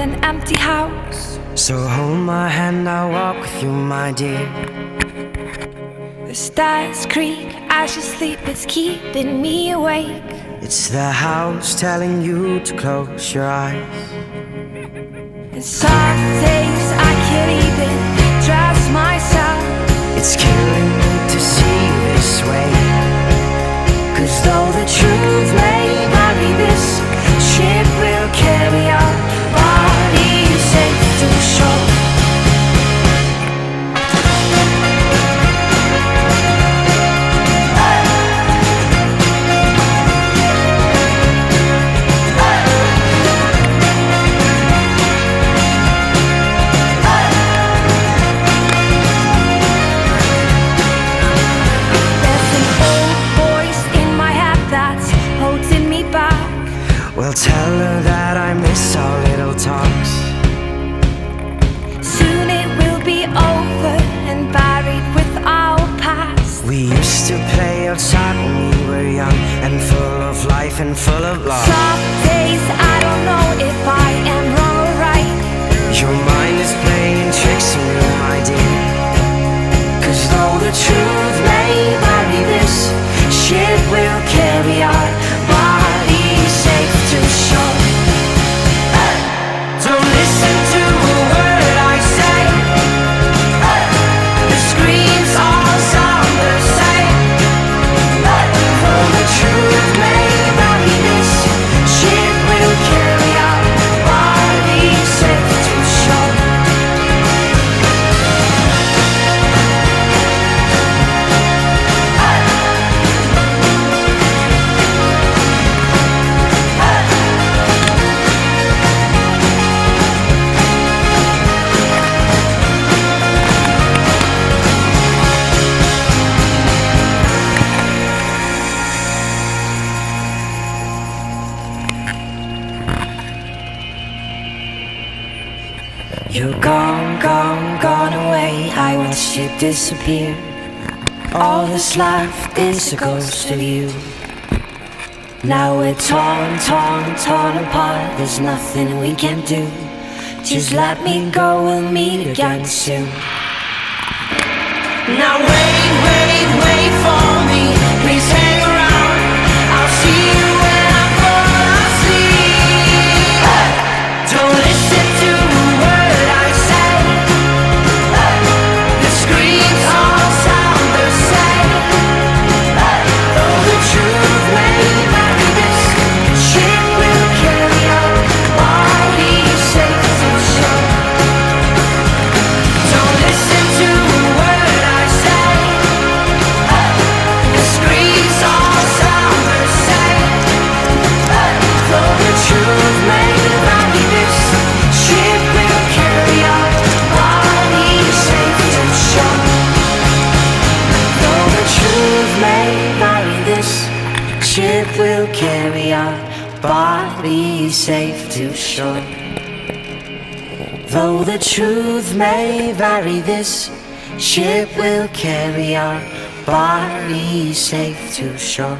an empty house. So hold my hand, I'll walk with you, my dear. The stars creak as you sleep, it's keeping me awake. It's the house telling you to close your eyes. And some days I can't even trust myself. It's killing me to see you this way. 'Cause though the truth may vary, this ship will carry our bodies safe to shore. Well, tell her that I miss our little talks. Soon it will be over and buried with our past. We used to play outside when we were young and full of life and full of love. Some days I don't know if I am wrong or right. Your mind is playing tricks on you, my dear. 'Cause though the truth may vary, this ship will carry our bodies safe to shore. Don't listen to a word I say. The screams all sound the same. Though the truth may vary, this ship will carry our bodies safe to shore. You're gone, gone, gone away. I watched you disappear. All that's left is a ghost of you. Now we're torn, torn, torn apart. There's nothing we can do. Just let me go, we'll meet again soon. Now wait, wait, wait for me. Please hang around. I'll see you when I fall asleep. Don't listen to a word I say. The screams all sound the same. Though the truth may vary, this ship will carry our bodies safe to shore. Don't listen to a word I say. The screams all sound the same. Though the truth may vary, this ship will carry our bodies safe to shore. Though the truth may vary, this ship will carry our bodies safe to shore. Though the truth may vary, this ship will carry our bodies safe to shore.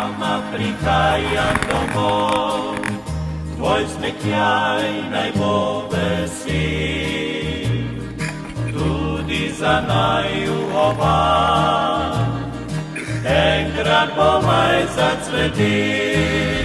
mama prihajam domov, tvoj smehljaj naj bo vesel, tudi za naju oba, enkrat bomaj zacvetil.